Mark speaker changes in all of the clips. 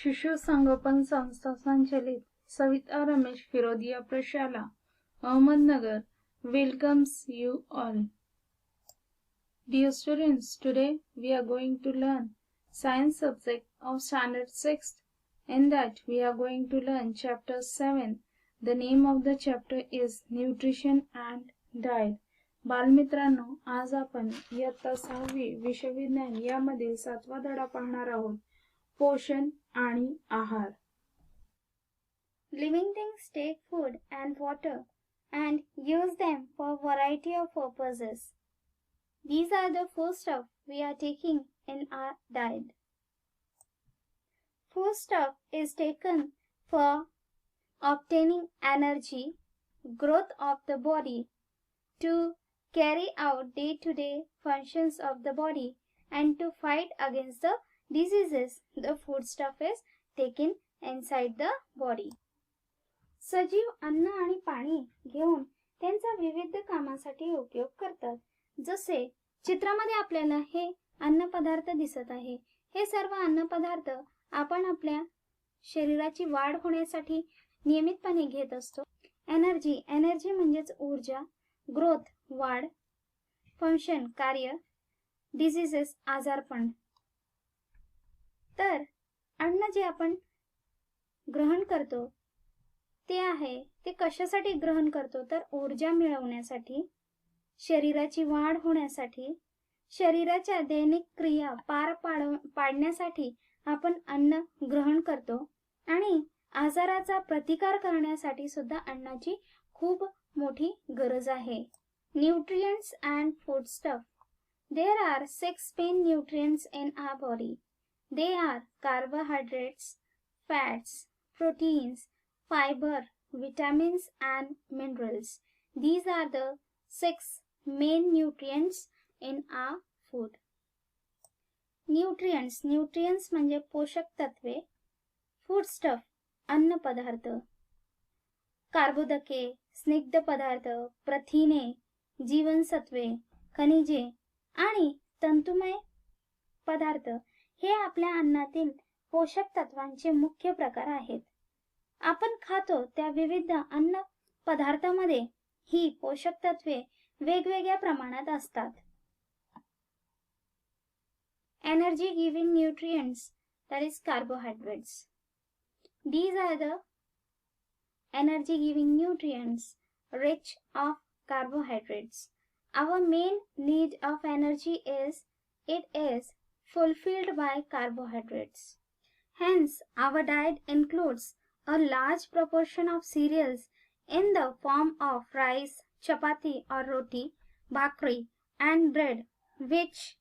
Speaker 1: शिशु संगोपन संस्था संचलित सविता रमेश फिरोदिया प्रशाला, Ahmednagar welcomes you all. Dear students, today we are going to learn science subject of standard 6th. In that we are going to learn chapter 7. The name of the chapter is Nutrition and Diet. बालमित्रांनो, आज आपण इयत्ता 6वी विषय विज्ञान यामधील 7वा धडा पाहणार आहोत. पोषण आणि आहार.
Speaker 2: Living things take food and water and use them for a variety of purposes. These are the foodstuff we are taking in our diet. Foodstuff is taken for obtaining energy, growth of the body, to carry out day-to-day functions of the body and to fight against the diseases. The foodstuff is taken inside the body. सजीव अन्न आणि पाणी घेऊन त्यांचा विविध कामासाठी उपयोग करतात. जसे चित्रामध्ये आपल्याला हे अन्न पदार्थ दिसत आहे. हे सर्व अन्न पदार्थ आपण आपल्या शरीराची वाढ होण्यासाठी नियमितपणे घेत असतो. एनर्जी म्हणजेच ऊर्जा, ग्रोथ वाढ, फंक्शन कार्य, डिसीजेस आजारपण. तर अन्न जे आपण ग्रहण करतो ते कशासाठी ग्रहण करतो तर ऊर्जा मिळवण्यासाठी, शरीराची वाढ होण्यासाठी, शरीराच्या दैनिक क्रिया पार पाडण्यासाठी आपण अन्न ग्रहण करतो आणि आजाराचा प्रतिकार करण्यासाठी सुद्धा अन्नाची खूप मोठी गरज आहे. Nutrients and foodstuff. There are 6 main nutrients in our body. They are carbohydrates, fats, proteins, fiber, vitamins and minerals. These are the 6 main nutrients in our food. Nutrients म्हणजे पोषक तत्वे. Foodstuff अन्न पदार्थ. कार्बोदके, स्निग्ध पदार्थ, प्रथिने, जीवनसत्वे, खनिजे आणि तंतुमय पदार्थ हे आपल्या अन्नातील पोषक तत्वांचे मुख्य प्रकार आहेत. आपण खातो त्या विविध अन्न पदार्थामध्ये ही पोषक तत्वे वेगवेगळ्या प्रमाणात असतात. Energy giving nutrients, that is carbohydrates. These are the energy giving nutrients rich of carbohydrates. Our main need of energy is fulfilled by carbohydrates. Hence, our diet includes a large proportion of cereals in the form of rice, chapati or roti, bhakri and bread, which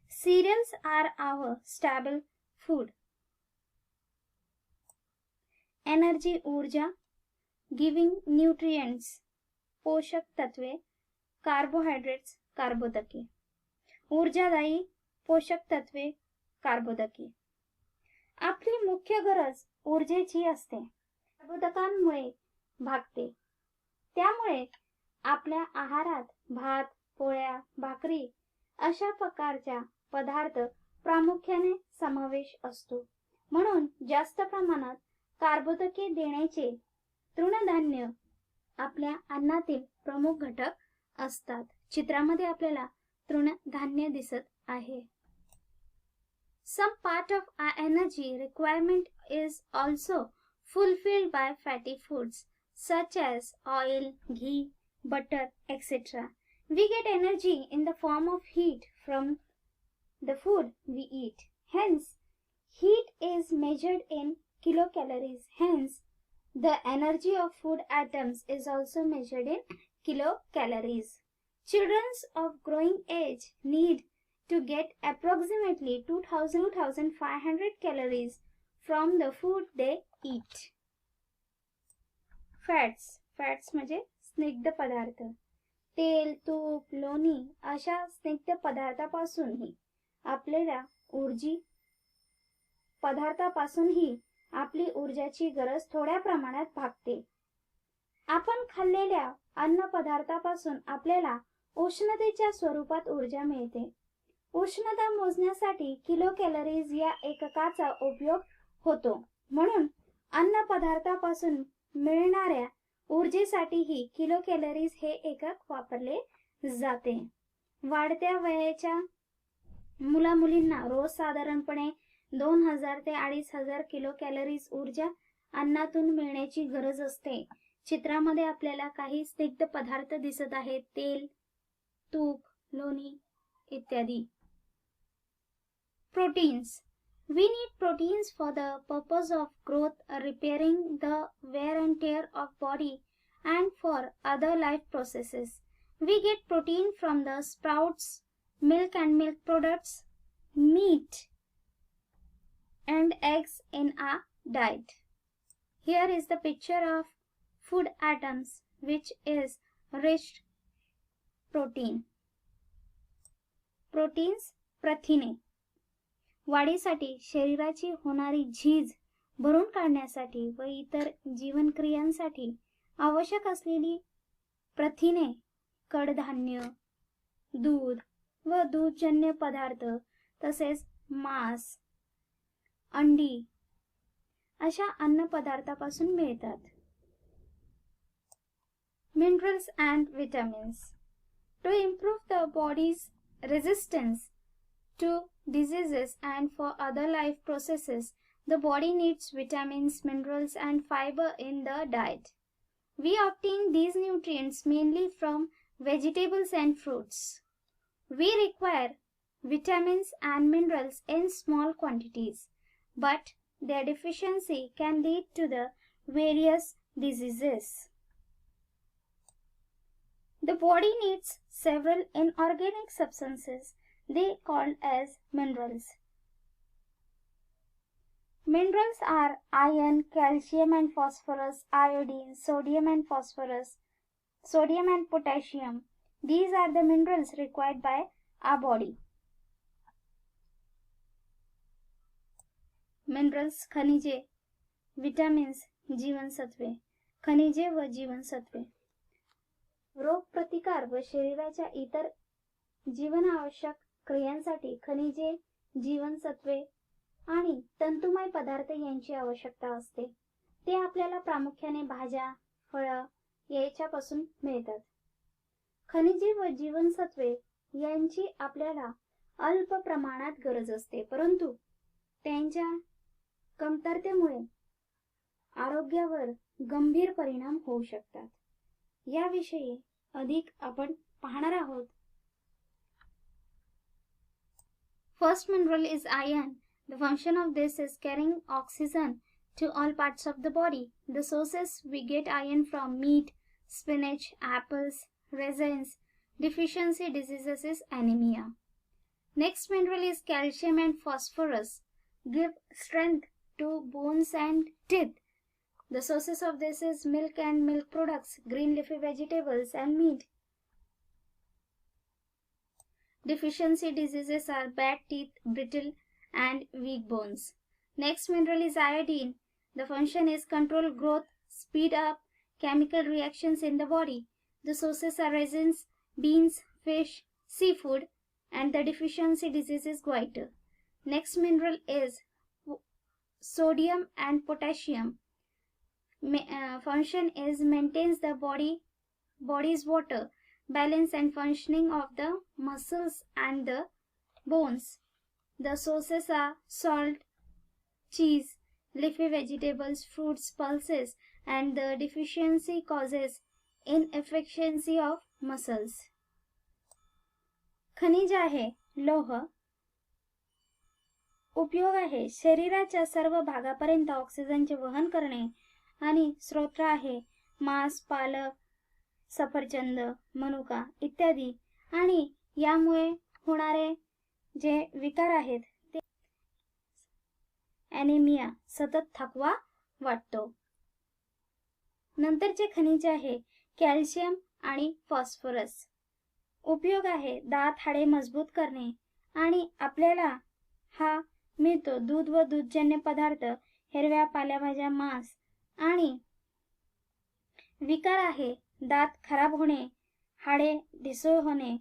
Speaker 2: cereals are our staple food. Energy ऊर्जा, giving nutrients पोषक तत्वे, carbohydrates कार्बोदके. ऊर्जादायी पोषक तत्वे कार्बोदके. आपली मुख्य गरज ऊर्जेची असते. कार्बोदकांमुळे भागते. त्यामुळे आपल्या आहारात भात, पोळ्या, भाकरी अशा प्रकारच्या पदार्थ प्रामुख्याने समावेश असतो. म्हणून जास्त प्रमाणात कार्बोदके देण्याचे तृणधान्य आपल्या अन्नातील प्रमुख घटक असतात. चित्रामध्ये आपल्याला तृणधान्य दिसत आहे. Some part of our energy requirement is also fulfilled by fatty foods such as oil, ghee, butter, etc. We get energy in the form of heat from the food we eat. Hence, heat is measured in kilocalories. Hence, the energy of food atoms is also measured in kilocalories. Children of growing age need to get approximately 2,500 calories from the food they eat. Fats म्हणजे स्निग्ध पदार्थ. तेल, तूप, लोणी अशा स्निग्ध पदार्थापासूनही आपली ऊर्जाची गरज थोड्या प्रमाणात भागते. आपण खाल्लेल्या अन्न पदार्थापासून आपल्याला उष्णतेच्या स्वरूपात ऊर्जा मिळते. उष्णता मोजण्यासाठी किलो कॅलरीज या एककाचा उपयोग होतो. म्हणून अन्न पदार्थापासून मिळणाऱ्या ऊर्जेसाठीही किलो कॅलरीज हे एकक वापरले जाते. वाढत्या वयाच्या मुलामुलींना रोज साधारणपणे 2000 ते 2500 किलो कॅलरीज ऊर्जा अन्नातून मिळण्याची गरज असते. चित्रामध्ये आपल्याला काही स्निग्ध पदार्थ दिसत आहेत. तेल, तूप, लोणी इत्यादी. Proteins. We need proteins for the purpose of growth, repairing the wear and tear of body, and for other life processes. We get protein from the sprouts, milk and milk products, meat, and eggs in our diet. Here is the picture of food items which is rich protein. Proteins, प्रथिने. वाढीसाठी शरीराची होणारी झीज भरून काढण्यासाठी व इतर जीवनक्रियांसाठी आवश्यक असलेली प्रथिने कडधान्य, दूध व दूधजन्य पदार्थ तसेच मांस, अंडी अशा अन्न पदार्थापासून मिळतात. Minerals and vitamins. To improve the body's resistance to diseases and for other life processes, the body needs vitamins, minerals and fiber in the diet. We obtain these nutrients mainly from vegetables and fruits. We require vitamins and minerals in small quantities, but their deficiency can lead to the various diseases. The body needs several inorganic substances they called as minerals. Minerals are iron, calcium and phosphorus, iodine, sodium and phosphorus, sodium and potassium. These are the minerals required by our body. Minerals, खनिजे, vitamins, जीवनसत्वे. खनिजे व जीवनसत्वे. रोग प्रतिकार व शरीराच्या इतर जीवनावश्यक क्रियांसाठी खनिजे, जीवनसत्वे आणि तंतुमय पदार्थ यांची आवश्यकता असते. ते आपल्याला प्रामुख्याने भाज्या, फळं याच्यापासून मिळतात. खनिजे व जीवनसत्वे यांची आपल्याला अल्प प्रमाणात गरज असते, परंतु त्यांच्या कमतरतेमुळे आरोग्यावर गंभीर परिणाम होऊ शकतात. याविषयी अधिक आपण पाहणार आहोत. First mineral is iron. The function of this is carrying oxygen to all parts of the body. The sources we get iron from: meat, spinach, apples, raisins. Deficiency diseases is anemia. Next mineral is calcium and phosphorus. Give strength to bones and teeth. The sources of this is milk and milk products, green leafy vegetables and meat. Deficiency diseases are bad teeth, brittle and weak bones. Next mineral is iodine. The function is control growth, speed up chemical reactions in the body. The sources are raisins, beans, fish, seafood, and the deficiency disease is goiter. Next mineral is sodium and potassium. Function is maintains the body's water balance and functioning of the muscles and the bones. The sources are salt, cheese, leafy vegetables, fruits, pulses, and the deficiency causes inefficiency of muscles. खनिज आहे लोह. उपयोग आहे शरीराच्या सर्व भागापर्यंत ऑक्सिजनचे वहन करणे आणि स्रोत आहे मांस, पालक, सफरचंद, मनुका इत्यादी. आणि यामुळे होणारे जे विकार आहेत ते ॲनेमिया, सतत थकवा वाटतो. नंतरचे खनिज आहे कॅल्शियम आणि फॉस्फरस. उपयोग आहे दात, हाडे मजबूत करणे आणि आपल्याला हा मिळतो दूध व दूधजन्य पदार्थ, हिरव्या पालेभाज्या, मांस. आणि विकार आहे दात खराब होणे, हाडे ढिसूळ होणे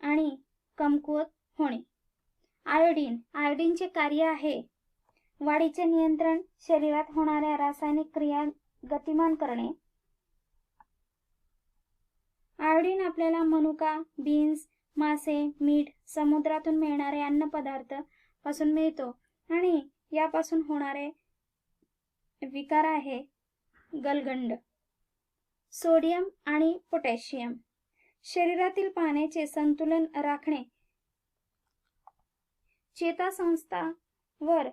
Speaker 2: आणि कमकुवत होणे. आयोडीन. आयोडीनचे कार्य आहे वाढीचे नियंत्रण, शरीरात होणाऱ्या रासायनिक क्रिया गतिमान करणे. आयोडीन आपल्याला मनुका, बीन्स, मासे, मीठ, समुद्रातून मिळणारे अन्नपदार्थ पासून मिळतो आणि यापासून होणारे विकार आहे गलगंड. सोडियम आणि पोटॅशियम. शरीरातील पाण्याचे संतुलन राखणे, चेतासंस्थांवर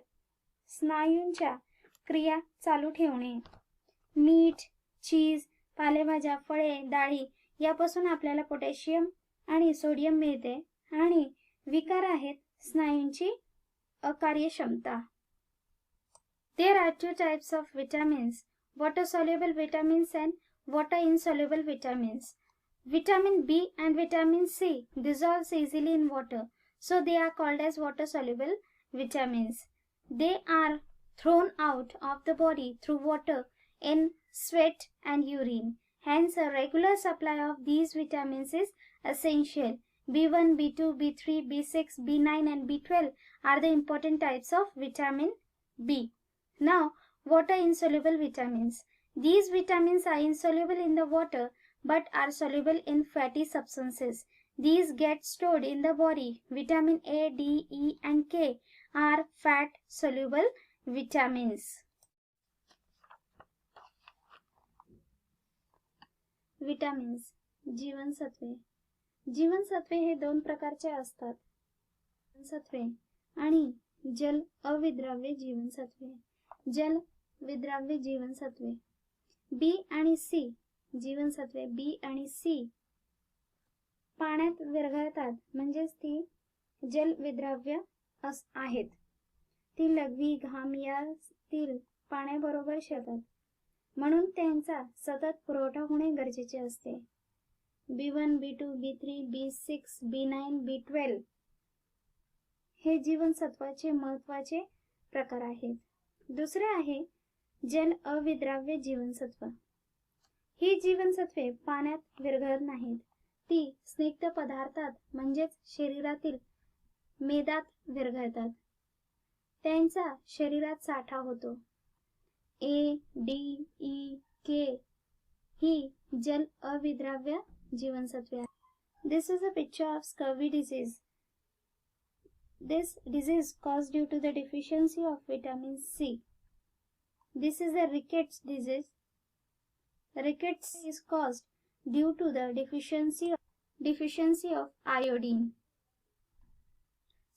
Speaker 2: स्नायूंच्या क्रिया चालू ठेवणे. मीठ, चीज, पालेभाज्या, फळे, डाळी यापासून आपल्याला पोटॅशियम आणि सोडियम मिळते आणि विकार आहेत स्नायूंची अकार्यक्षमता. There are two types of vitamins, water-soluble vitamins and water-insoluble vitamins. Vitamin B and vitamin C dissolves easily in water, so they are called as water-soluble vitamins. They are thrown out of the body through water in sweat and urine. Hence, a regular supply of these vitamins is essential. B1, B2, B3, B6, B9 and B12 are the important types of vitamin B. Now, water-insoluble vitamins. These vitamins are insoluble in the water but are soluble in fatty substances. These get stored in the body. Vitamin A, D, E and K are fat-soluble vitamins. Vitamins. जीवनसत्वे. जीवनसत्वे हे दोन प्रकारचे असतात, जीवनसत्वे आणि जल अविद्राव्य जीवनसत्वे. जल विद्राव्य जीवनसत्वे. बी आणि सी जीवनसत्वे बी आणि सी पाण्यात विरघळतात, म्हणजेच ती जल विद्राव्य आहेत. ती लघवी, घाम यातील पाण्याबरोबर शिरतात, म्हणून त्यांचा सतत पुरवठा होणे गरजेचे असते. B1, B2, B3, B6, B9, B12 हे जीवनसत्वाचे महत्त्वाचे प्रकार आहेत. दुसरे आहे जल अविद्राव्य जीवनसत्व. ही जीवनसत्वे पाण्यात विरघळत नाहीत, ती स्निग्ध पदार्थात म्हणजेच शरीरातील मेदात विरघळतात. त्यांचा शरीरात साठा होतो. A, D, E, K ही जल अविद्राव्य जीवनसत्वे आहेत. This is a picture of scurvy disease. This disease caused due to the deficiency of vitamin C. This is a rickets disease. Rickets is caused due to the deficiency of iodine.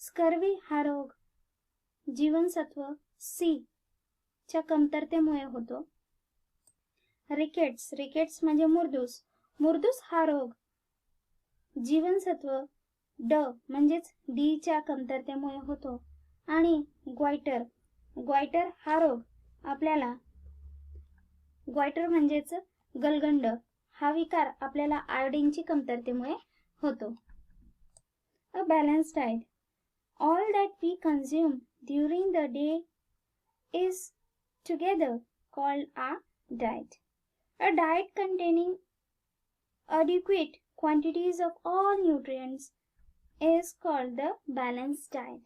Speaker 2: Scurvy हा रोग जीवनसत्व C च्या कमतरतेमुळे होतो. Rickets म्हणजे मुर्दूस हा रोग जीवनसत्व ड म्हणजेच डी च्या कमतरतेमुळे होतो. आणि ग्वाइटर हा रोग आपल्याला म्हणजेच गलगंड हा विकार आपल्याला आयोडीनची कमतरतेमुळे होतो. A balanced diet. All that we consume during the day is together called a diet. A diet containing adequate quantities of all nutrients is called the balanced diet.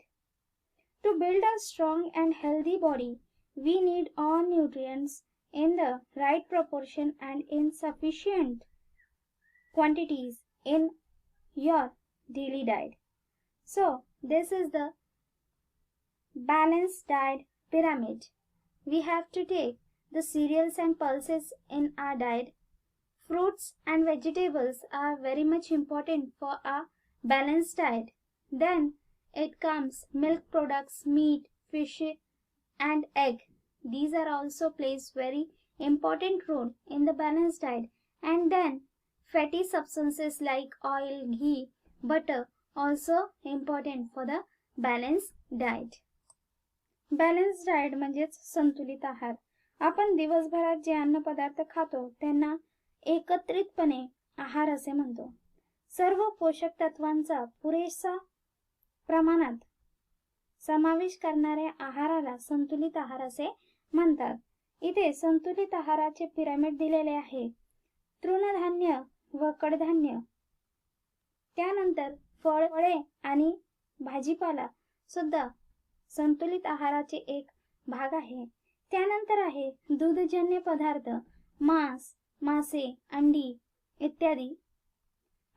Speaker 2: To build a strong and healthy body, we need all nutrients in the right proportion and in sufficient quantities in your daily diet. So, this is the balanced diet pyramid. We have to take the cereals and pulses in our diet. Fruits and vegetables are very much important for a balanced diet. Then it comes milk products, meat, fish and egg. These are also plays very important role in the balanced diet. And then fatty substances like oil, ghee, butter also important for the balanced diet. Balance diet म्हणजेच संतुलित आहार. आपण दिवसभरात जे अन्नपदार्थ खातो त्यांना एकत्रितपणे आहार असे म्हणतो. सर्व पोषक तत्वांचा पुरेसा प्रमाणात समावेश करणाऱ्या आहाराला संतुलित आहार असे म्हणतात. इथे संतुलित आहाराचे पिरामिड दिलेले आहे. तृणधान्य व कडधान्य, त्यानंतर फळे आणि भाजीपाला सुद्धा संतुलित आहाराचे एक भाग आहे. त्यानंतर आहे दूधजन्य पदार्थ, मांस, मासे, अंडी इत्यादी.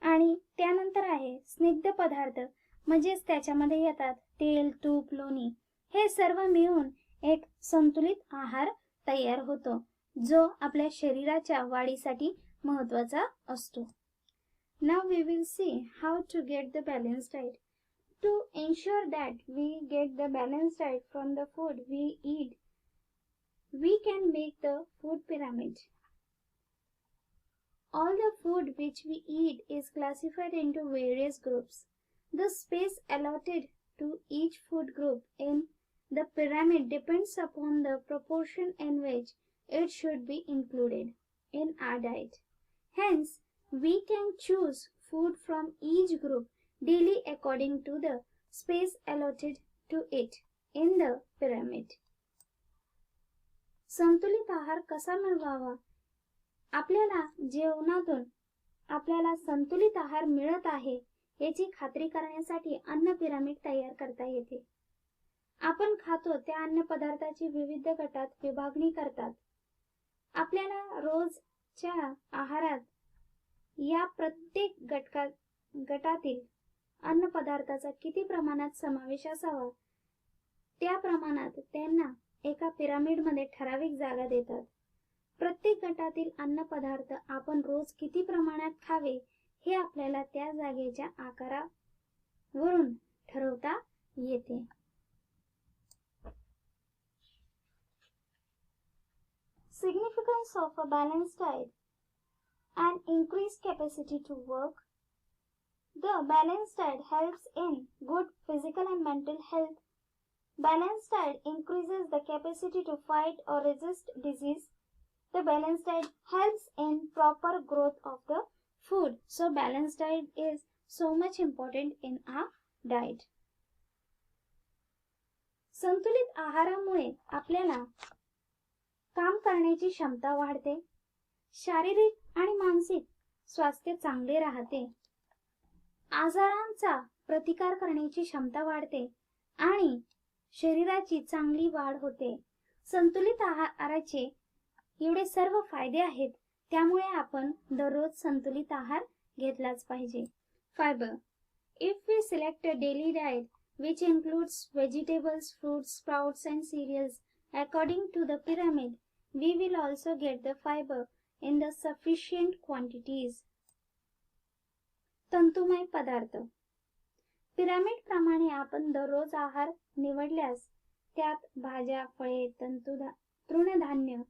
Speaker 2: आणि त्यानंतर आहे स्निग्ध पदार्थ, म्हणजेच त्याच्यामध्ये येतात तेल, तूप, लोणी. हे सर्व मिळून एक संतुलित आहार तयार होतो, जो आपल्या शरीराच्या वाढीसाठी महत्त्वाचा असतो. Now we will see how to get the balanced diet. To ensure that we get the balanced diet from the food we eat, we can make the food pyramid. All the food which we eat is classified into various groups. The space allotted to each food group in the pyramid depends upon the proportion in which it should be included in our diet. Hence, we can choose food from each group daily according to the space allotted to it in the pyramid. संतुलित आहार कसा मिळवावा? आपल्याला जेवणातून आपल्याला संतुलित आहार मिळत आहे याची खात्री करण्यासाठी अन्न पिरामिड तयार करता येते. आपण खातो त्या अन्न पदार्थाची विविध गटात विभागणी करतात. आपल्याला रोजच्या आहारात या प्रत्येक गटातील अन्न पदार्थाचा किती प्रमाणात समावेश असावा त्या प्रमाणात त्यांना एका पिरामिडमध्ये ठराविक जागा देतात. प्रत्येक गटातील अन्न पदार्थ आपण रोज किती प्रमाणात खावे हे आपल्याला त्या जागेच्या आकारावरून ठरवता येते. Significance of a balanced diet and increased capacity to work. The balanced diet helps in good physical and mental health. Balanced diet increases the capacity to fight or resist disease. The balanced diet helps in proper growth of the food. So balanced diet is so much important in our diet. संतुलित आहारामुळे आपल्याला काम करण्याची क्षमता वाढते, शारीरिक आणि मानसिक स्वास्थ्य चांगले राहते, आजारांचा प्रतिकार करण्याची क्षमता वाढते आणि शरीराची चांगली वाढ होते. संतुलित आहाराचे एवढे सर्व फायदे आहेत, त्यामुळे आपण दररोज संतुलित आहार घेतलाच पाहिजे. Fibre. If we select a daily diet which includes vegetables, fruits, sprouts and cereals according to the pyramid, we will also get the fiber in the sufficient quantities. तंतुमय पदार्थ. पिरामिड प्रमाणे आपण दररोज आहार निवडल्यास त्यात भाज्या, फळे, तृणधान्य,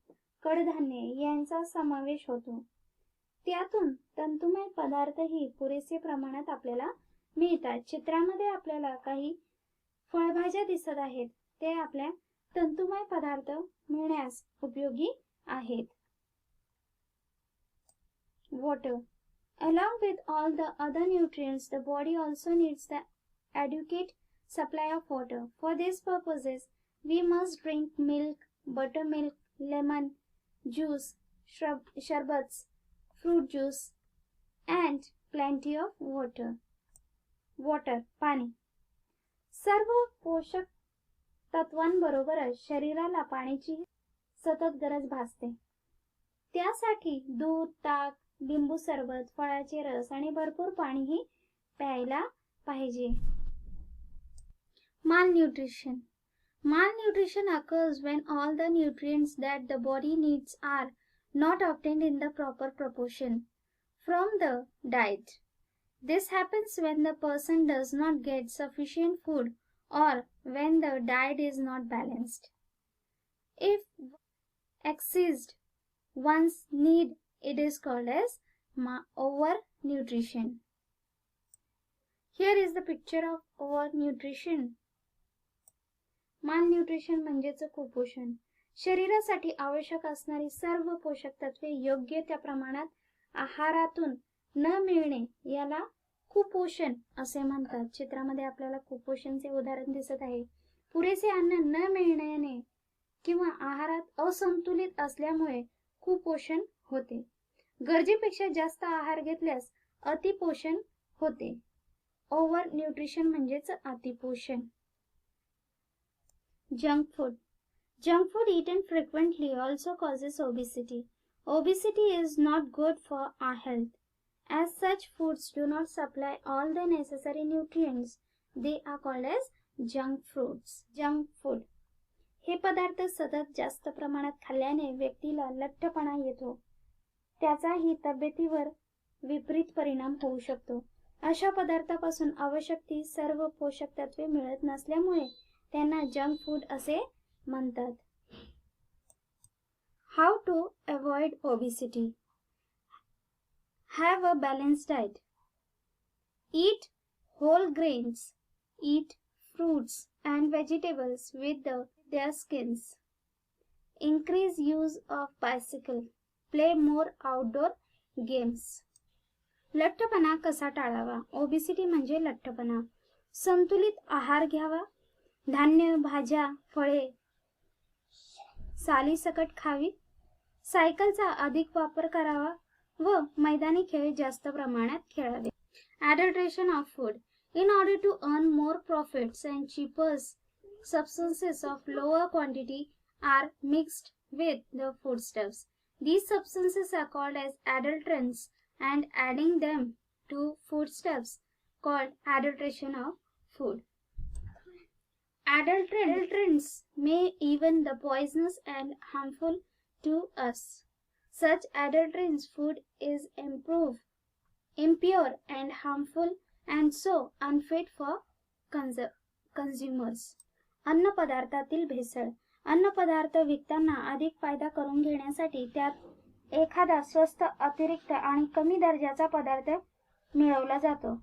Speaker 2: कडधान्य यांचा समावेश होतो. त्यातून तंतुमय पदार्थही पुरेसे प्रमाणात आपल्याला मिळतात. चित्रामध्ये आपल्याला काही फळभाज्या दिसत आहेत, ते आपल्या तंतुमय पदार्थ मिळण्यास उपयोगी आहेत. Water. Along with all the other nutrients, the body also needs the adequate supply of water. For these purposes, we must drink milk, buttermilk, lemon juice, sharbats, fruit juice, and plenty of water. Water, पाणी. सर्व पोषक तत्वांबरोबरच शरीराला पाण्याची सतत गरज भासते. त्यासाठी दूध, ताक, लिंबू सरबत, फळाचे रस आणि भरपूर पाणीही प्यायला पाहिजे. Malnutrition. Malnutrition occurs when all the nutrients that the body needs are not obtained in the proper proportion from the diet. This happens when the person does not get sufficient food or when the diet is not balanced. If exceeds one's need, it is called as overnutrition. Here is the picture of overnutrition. Malnutrition म्हणजेच कुपोषण. शरीरासाठी आवश्यक असणारी सर्व पोषक तत्वे योग्य त्या प्रमाणात आहारातून न मिळणे याला कुपोषण असे म्हणतात. चित्रामध्ये आपल्याला कुपोषणचे उदाहरण दिसत आहे. पुरेसे अन्न न मिळण्याने किंवा आहारात असंतुलित असल्यामुळे कुपोषण होते. गरजेपेक्षा जास्त आहार घेतल्यास अतिपोषण होते. ओव्हर न्यूट्रिशन म्हणजेच अतिपोषण. Junk food. Junk food eaten frequently also causes obesity. Obesity is not good for our health. As such, foods do not supply all the necessary nutrients. They are called as junk foods. Junk food. हे पदार्थ सतत जास्त प्रमाणात खाल्ल्याने व्यक्तीला लठ्ठपणा येतो. त्याचाही तब्येतीवर विपरीत परिणाम होऊ शकतो. अशा पदार्थापासून आवश्यक ती सर्व पोषक तत्वे मिळत नसल्यामुळे त्यांना जंक फूड असे म्हणतात. How to avoid obesity? Have a balanced diet. Eat whole grains. Eat fruits and vegetables with their skins. Increase use of bicycle. Play more outdoor games. लठ्ठपणा कसा टाळावा? ओबेसिटी म्हणजे लठ्ठपणा. संतुलित आहार घ्यावा. धान्य, भाज्या, फळे सालीसकट खावी. सायकलचा अधिक वापर करावा व मैदानी खेळ जास्त प्रमाणात खेळावे. Adulteration of food. In order to earn more profits and cheaper substances of lower quantity are mixed with the foodstuffs. These substances are called as adulterants, and adding them to foodstuffs called adulteration of food. Adulterants may even be poisonous and harmful to us. Such adulterants food is impure and harmful and so unfit for consumers. अन्न पदार्थातील भेसळ. अन्न पदार्थ विकताना अधिक फायदा करून घेण्यासाठी त्यात एखादा स्वस्त, अतिरिक्त आणि कमी दर्जाचा पदार्थ मिळवला जातो.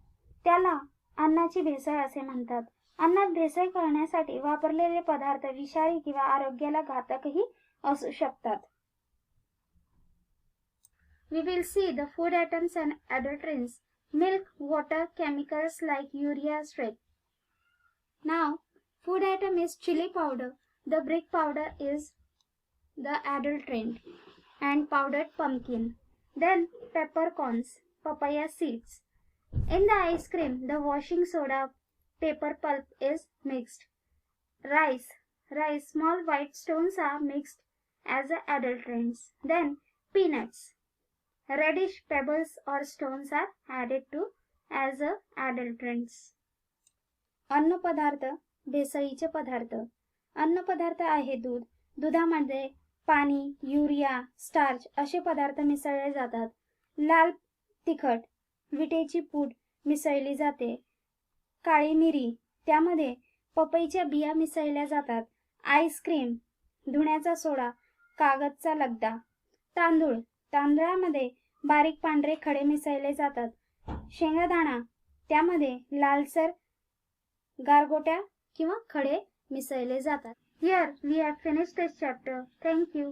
Speaker 2: त्याला अन्नाची भेसळ असे म्हणतात. अन्नात भेसळ करण्यासाठी वापरलेले पदार्थ विषारी किंवा आरोग्याला घातकही असू शकतात. We will see the food items and adulterants: milk, water, chemicals like urea, strep. Now, food item is chili powder. The brick powder is the adulterant, and powdered pumpkin. Then peppercorns, papaya seeds. In the ice cream, the washing soda, paper pulp is mixed. Rice, small white stones are mixed as the adulterants. Then peanuts. Reddish pebbles or stones are added to as adulterants. अन्न पदार्थ, भेसळीचे पदार्थ. अन्न पदार्थ आहे दूध. दुधामध्ये पाणी, urea, starch असे पदार्थ मिसळले जातात. लाल तिखट, विटेची पूड मिसळली जाते. काळी मिरी, त्यामध्ये पपईच्या बिया मिसळल्या जातात. आईस्क्रीम, धुण्याचा सोडा, कागदचा लगदा. तांदूळ, तांदळामध्ये बारीक पांढरे खडे मिसळले जातात. शेंगदाणा, त्यामध्ये लालसर गारगोट्या किंवा खडे मिसळले जातात. Here we have finished this chapter. Thank you.